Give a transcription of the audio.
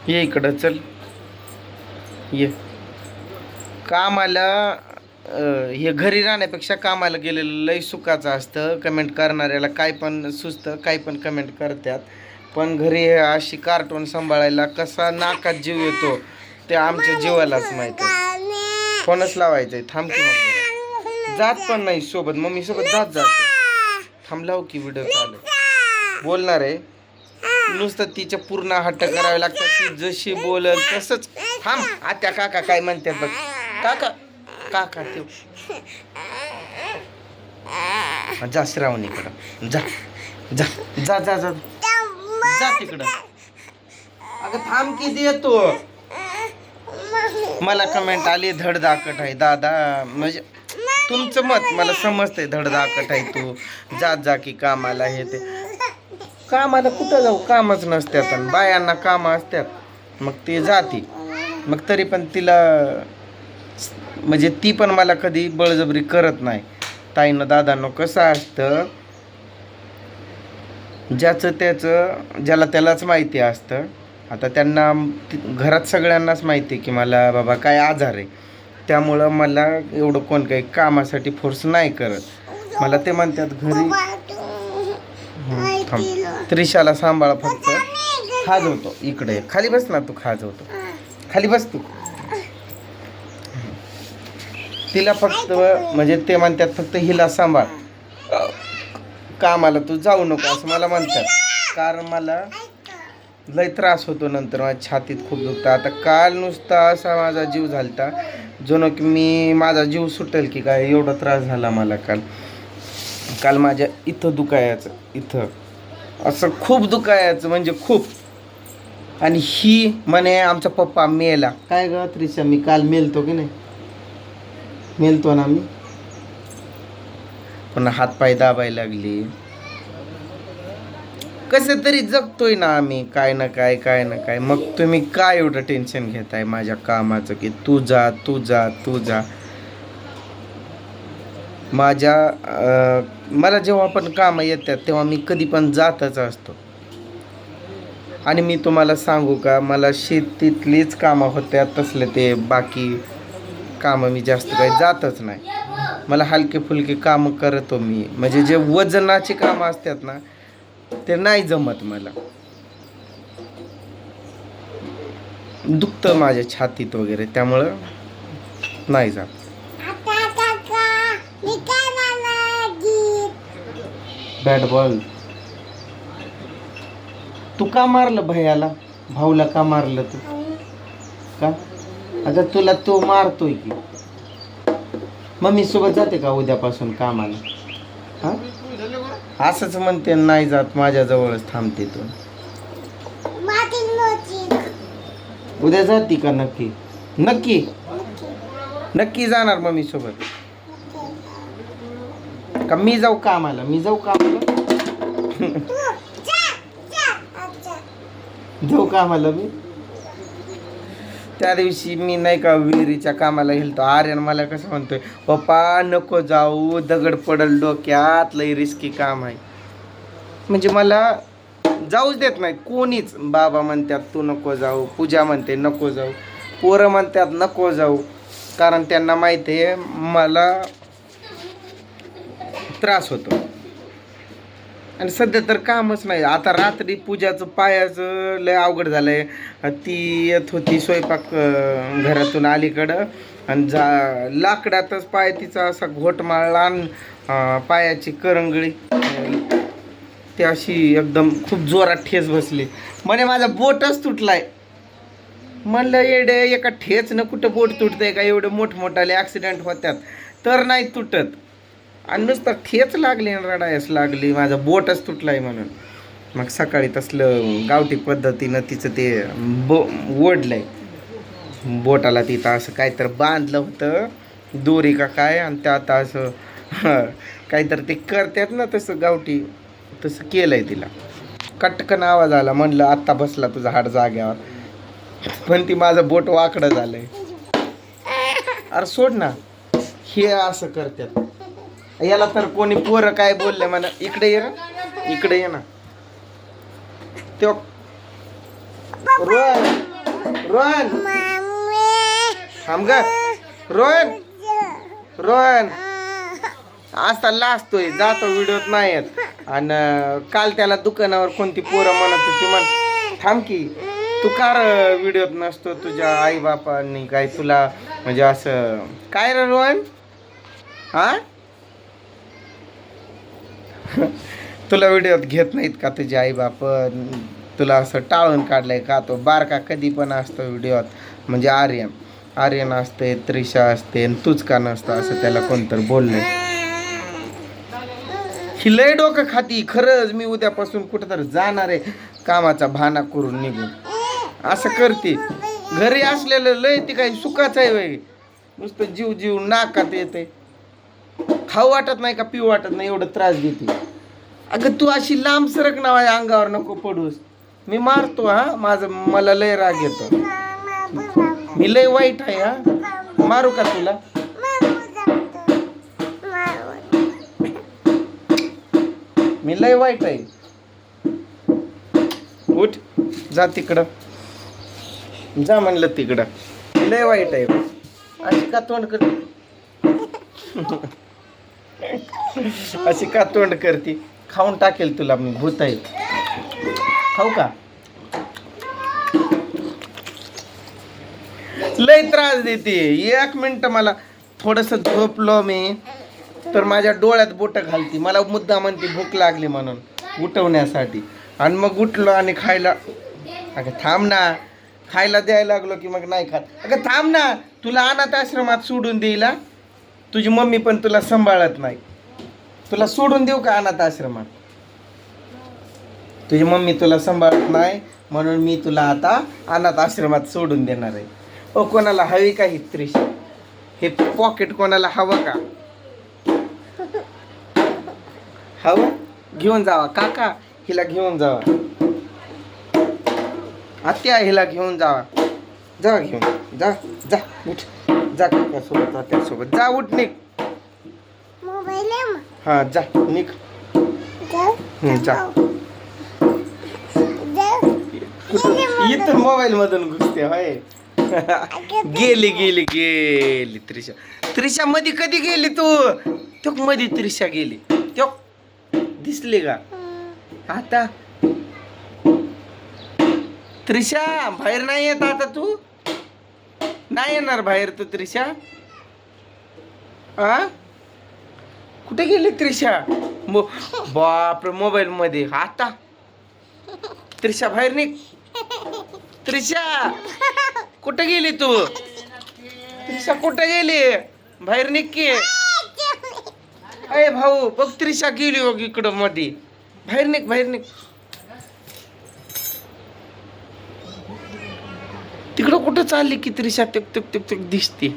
ये इकडं चल ये. कामाला हे घरी राहण्यापेक्षा कामाला गेलेलं लई सुखाचं असतं. कमेंट करणाऱ्याला काय पण सुचतं, काही पण कमेंट करतात. पण घरी अशी कार्टून सांभाळायला कसा नाकात जीव येतो ते आमच्या जीवालाच माहिती आहे. फोनच लावायचंय. थांब की मग जात पण नाही सोबत, मम्मी सोबत जाते. थांबलाव की व्हिडिओ चालू बोलणार आहे. नुसतं तिच्या पूर्ण हट्ट करावे लागतात. ती जशी बोलल तसंच. थांब आत्या काका काय म्हणतात बघ. काका काका ते जा श्रावणीकडं जा जा जा जा जा जा तिकडं. अगं थांब किती येतो. मला कमेंट आली धडधाकट आहे दादा. म्हणजे तुमचं मत मला समजतंय. धडधाकट आहे तू, जात जा की कामाला. हे ते कामाला कुठं जाऊ, कामच नसतात. बायांना कामं असतात मग ते जाती. मग तरी पण तिला म्हणजे ती पण मला कधी बळजबरी करत नाही. ताईनं दादांनो कसं असतं, ज्याचं त्याचं ज्याला त्यालाच माहिती असतं. आता त्यांना घरात सगळ्यांनाच माहिती आहे की मला बाबा काय आजार आहे. त्यामुळं मला एवढं कोण काही कामासाठी फोर्स नाही करत. मला ते म्हणतात घरी थांब त्रिशाला सांभाळा फक्त. खाजवतो इकडे. खाली बस ना तू. खाजवतो खाली बस तू. तिला फक्त म्हणजे ते म्हणतात फक्त हिला सांभाळ, कामाला तू जाऊ नको असं मला म्हणतात. कारण मला लय त्रास होतो नंतर. माझ्या छातीत खूप दुखतं. आता काल नुसता असा माझा जीव झालता जणू की मी माझा जीव सुटेल की काय, एवढा त्रास झाला मला काल. काल माझ्या इथं दुखायचं, इथं असं खूप दुखायचं म्हणजे खूप. आणि ही म्हणे आमचा पप्पा मेला. काय ग त्रिशा, मी काल मेलतो की नाही? मेलतो ना मी. पुन्हा हातपाय दाबायला लागली. कसं तरी जगतोय ना आम्ही, काय ना काय काय ना काय. मग तुम्ही काय एवढं टेन्शन घेताय माझ्या कामाचं की तू जा तू जा तू जा. मला जेव्हा पण कामं येतात तेव्हा मी कधी पण जातच असतो. आणि मी तुम्हाला सांगू का, मला शेतीतलीच कामं होत्यात, तसले ते बाकी कामं मी जास्त काही जातच नाही. मला हलके फुलके कामं करतो मी. म्हणजे जे वजनाची कामं असतात ना ते नाही जमत मला. दुखतं माझ्या छातीत वगैरे, त्यामुळं नाही जात. बॅट बॉल तू का मारलं भैयाला, भाऊला का मारलं तू का? आता तुला तो मारतोय की. मम्मी सोबत जाते का उद्यापासून कामाला? हा असंच म्हणते नाही जात, माझ्याजवळच थांबते तू. उद्या जाती का? नक्की नक्की नक्की जाणार मम्मी सोबत का? मी जाऊ कामाला? मी जाऊ कामाला जाऊ कामाला मी. त्या दिवशी मी नाही का विहिरीच्या कामाला गेलतो. आर्यन मला कसं म्हणतोय, पप्पा नको जाऊ, दगड पडल डोक्यात, लई रिस्की काम आहे. म्हणजे मला जाऊच देत नाही कोणीच. बाबा म्हणतात तू नको जाऊ, पूजा म्हणते नको जाऊ, पोरं म्हणतात नको जाऊ. कारण त्यांना माहिती आहे मला त्रास होतो. आणि सध्या तर कामच नाही. आता रात्री पूजाचं पायाचं लय अवघड झालंय. ती येत होती स्वयंपाक घरातून अलीकडं आणि लाकडातच पाय तिचा असा घोट मारला आणि पायाची करंगळी ती अशी एकदम खूप जोरात ठेच बसली. म्हणे माझा बोटच तुटलाय. म्हणलं येडे, एका ठेचनं कुठं बोट तुटतंय का? एवढं मोठमोठाले ॲक्सिडेंट होत्यात तर नाही तुटत. आणि नुसतं ठेच लागली आणि रडायस लागली, माझा बोटच तुटलाय म्हणून. मग सकाळी तसलं गावठी पद्धतीनं तिचं ते ओढलंय बोटाला. तिथं असं काहीतरी बांधलं होतं दोरी का काय, आणि त्यात असं काहीतरी ते करतात ना तसं गावठी, तसं केलंय तिला. कटकन आवाज आला. म्हणलं आत्ता बसला तुझा हाड जाग्यावर. पण ती माझं बोट वाकडं झालंय. अरे सोड ना, हे असं करतात. याला तर कोणी पोरं काय बोलले म्हणा, इकडे ये ना, इकडे ये ना. तो रोय रोहन थांब ग रोहन रोहन असा लाजतोय जातो व्हिडिओत नाही येत. आणि काल त्याला दुकानावर कोणती पोरं म्हणत होती म्हण थांब की तू कार व्हिडिओत नसतो तुझ्या आई बापांनी काय तुला म्हणजे असं काय रे रोहन हा तुला व्हिडिओत घेत नाहीत का तुझे आई बाप तुला असं टाळून काढलंय का तो बारका कधी पण असतो व्हिडिओत म्हणजे आर्यन असते त्रिशा असते आणि तूच का नसतं असं त्याला कोणतर बोललंय. ही लय डोकं खाती खरंच मी उद्यापासून कुठेतरी जाणार आहे कामाचा बहाणा करून निघून असं करते. घरी असलेलं लय ती काही सुखाचं आहे वय नुसतं जीव जीव नाकात येते खाऊ वाटत नाही का पिऊ वाटत नाही एवढं त्रास देते. अगं तू अशी लांब सरक ना माझ्या अंगावर नको पडूस मी मारतो हा मला लय राग येतो मी लय वाईट आहे हा मारू का तुला मी लय वाईट आहे. उठ जा तिकडं जा म्हणलं तिकडं मी लय वाईट आहे अशी का तोंड करते अशी का तोंड करते खाऊन टाकेल तुला मी भूत आहे खाऊ का लय त्रास देते. 1 मिनिट मला थोडस झोपलो मी तर माझ्या डोळ्यात बोट घालती मला मुद्दा म्हणते भूक लागली म्हणून उठवण्यासाठी आणि मग उठलो आणि खायला अगं थांब ना खायला द्यायला लागलो की मग नाही खात. अगं थांब ना तुला अनाथ आश्रमात सोडून देईल तुझी मम्मी पण तुला सांभाळत नाही तुला सोडून देऊ का अनाथ आश्रमात तुझी मम्मी तुला सांभाळत नाही म्हणून मी तुला आता अनाथ आश्रमात सोडून देणार आहे. ओ कोणाला हवी का ही त्रिशा हे पॉकेट कोणाला हवं का हवं घेऊन जावा काका हिला घेऊन जावा आत्या हिला घेऊन जावा जा घेऊन जा जा उठ जा काका सोबत आत्या सोबत जा उठ निघ हा जा निघ जा इथं मोबाईल मधून घुसते होय गेली त्रिशा मध्ये कधी गेली तू तो मध्ये त्रिशा गेली तो दिसली का आता त्रिशा बाहेर नाही येत आता तू नाही येणार बाहेर तू त्रिशा कुठे गेली त्रिशा बापरे मोबाईल मध्ये आता त्रिशा बाहेर निघ त्रिशा कुठे गेली तू त्रिशा कुठे गेली बाहेर निघ की अरे भाऊ बघ त्रिशा गेली बघ इकडं मध्ये बाहेर निघ तिकडं कुठं चालली की त्रिशा तुक तुक तुक तुक दिसते